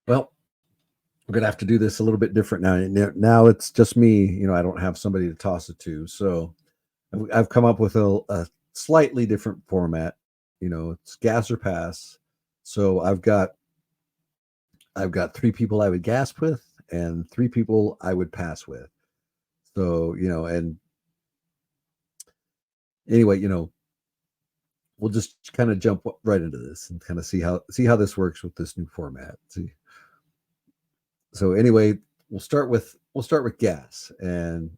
Well, we're gonna have to do this a little bit different now. Now it's just me. I don't have somebody to toss it to, so I've come up with a slightly different format. It's gas or pass. So I've got three people I would gas with and three people I would pass with. So and anyway, we'll just kind of jump right into this and kind of see how this works with this new format. See. So anyway, we'll start with gas, and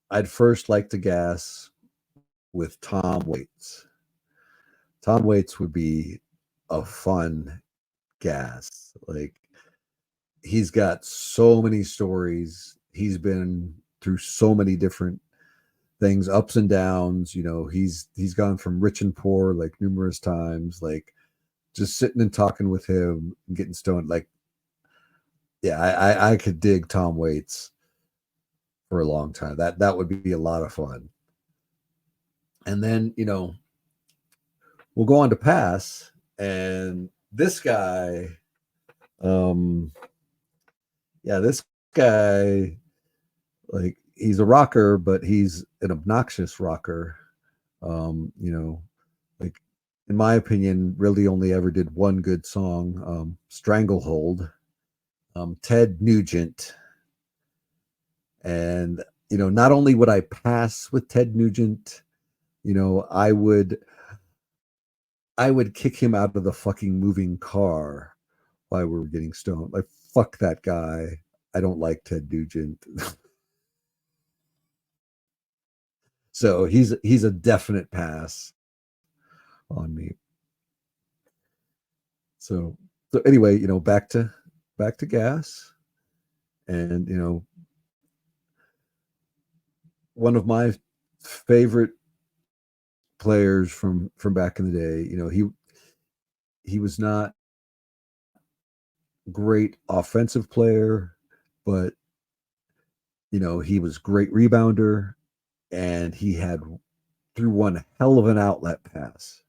I'd first like to gas with Tom Waits. Tom Waits would be a fun gas. Like, he's got so many stories. He's been through so many different things, ups and downs. He's gone from rich and poor like numerous times. Like, just sitting and talking with him and getting stoned. Like, yeah, I could dig Tom Waits for a long time. That would be a lot of fun. And then we'll go on to pass, and this guy, um, yeah, this guy, like, he's a rocker, but he's an obnoxious rocker. Like, in my opinion, really only ever did one good song, Stranglehold. Ted Nugent. And not only would I pass with Ted Nugent, I would kick him out of the fucking moving car while we were getting stoned. Like, fuck that guy. I don't like Ted Nugent. So he's a definite pass on me. So anyway, back to gas. And one of my favorite players from back in the day, he was not great offensive player, but he was great rebounder, and he had threw one hell of an outlet pass.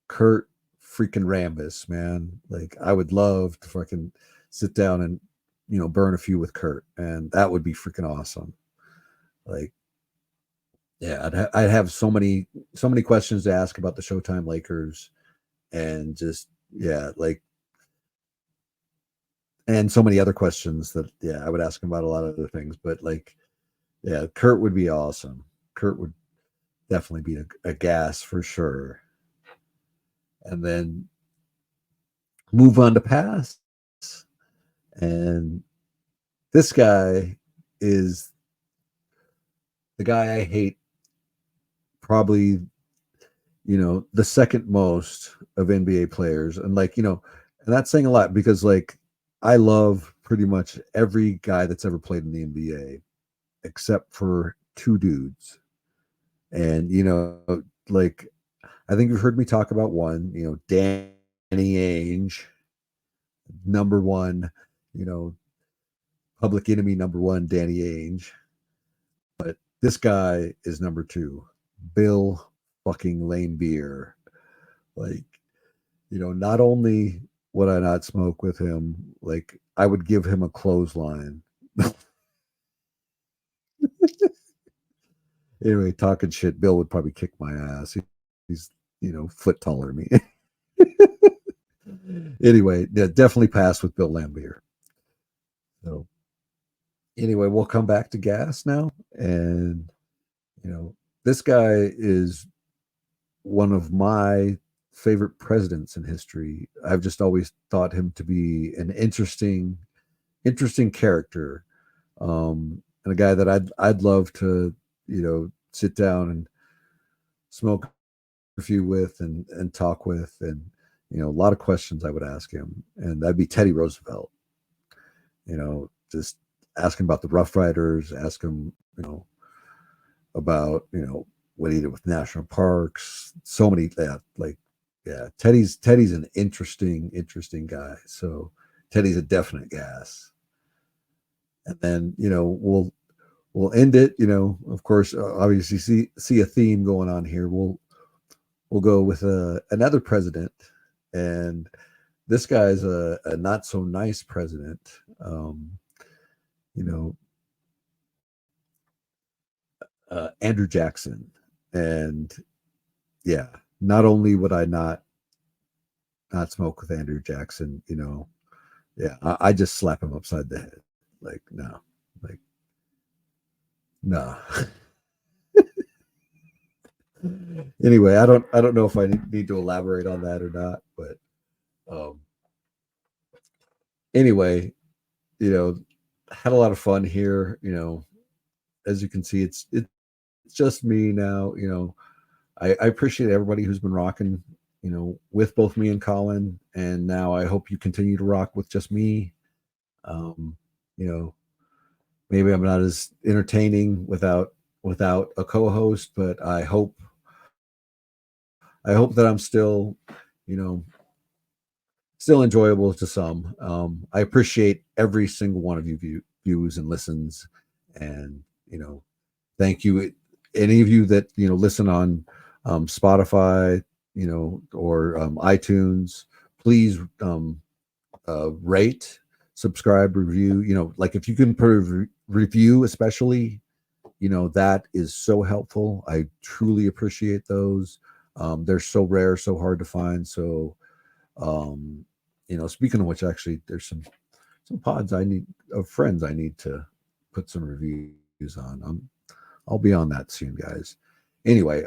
Kurt freaking Rambis, man. Like, I would love to fucking sit down and burn a few with Kurt, and that would be freaking awesome. Like, yeah, I'd have so many questions to ask about the Showtime Lakers, and just, yeah, like, and so many other questions that, yeah, I would ask him about a lot of other things, but, like, yeah, Kurt would be awesome. Kurt would definitely be a gas for sure. And then move on to pass. And this guy is the guy I hate, probably, the second most of NBA players. And, like, and that's saying a lot, because, like, I love pretty much every guy that's ever played in the NBA except for two dudes. And, like, I think you've heard me talk about one, Danny Ainge, number one, you know, public enemy number one, Danny Ainge. But this guy is number two, Bill fucking Lane Beer. Like, not only would I not smoke with him, like, I would give him a clothesline. Anyway, talking shit, Bill would probably kick my ass. He's, foot taller than me. Anyway, yeah, definitely pass with Bill Lambier. So anyway, we'll come back to gas now. And, this guy is one of my favorite presidents in history. I've just always thought him to be an interesting character. And a guy that I'd love to, sit down and smoke a few with, and talk with, and a lot of questions I would ask him, and that'd be Teddy Roosevelt. Just ask him about the Rough Riders, ask him, about what he did with national parks. So many, like, yeah, Teddy's an interesting guy. So Teddy's a definite gas. And then we'll end it. Of course, obviously see a theme going on here. we'll go with another president, and this guy's a not so nice president. You know, Andrew Jackson, and yeah, not only would I not smoke with Andrew Jackson, yeah, I just slap him upside the head. Like, no, like, no. Anyway, I don't know if I need to elaborate on that or not, but um, anyway, had a lot of fun here. As you can see, it's just me now. I appreciate everybody who's been rocking, with both me and Colin, and now I hope you continue to rock with just me. Um, you know, maybe I'm not as entertaining without a co-host, but I hope that I'm still, you know, still enjoyable to some. I appreciate every single one of you views and listens, and thank you. Any of you that listen on Spotify, or iTunes, please rate, subscribe, review. Like if you can put a review, especially, that is so helpful. I truly appreciate those. They're so rare, so hard to find. So, speaking of which, actually, there's some pods of friends I need to put some reviews on. I'll be on that soon, guys. Anyway,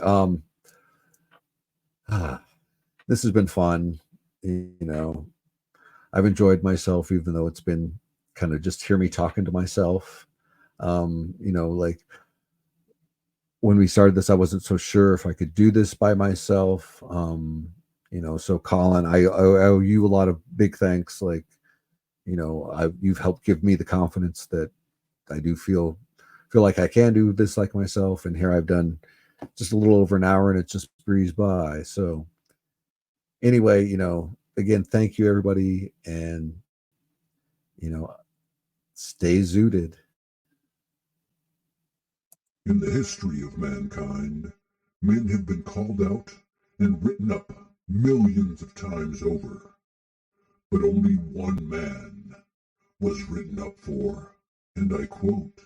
this has been fun. I've enjoyed myself, even though it's been kind of just hear me talking to myself. Like when we started this, I wasn't so sure if I could do this by myself. So Colin, I owe you a lot of big thanks. Like, you've helped give me the confidence that I do feel like I can do this like myself. And here I've done just a little over an hour and it just breezed by. So anyway, again, thank you everybody. And, stay zooted. In the history of mankind, men have been called out and written up millions of times over. But only one man was written up for, and I quote,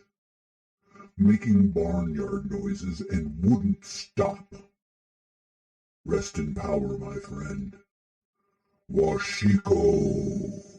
making barnyard noises and wouldn't stop. Rest in power, my friend. Washiko.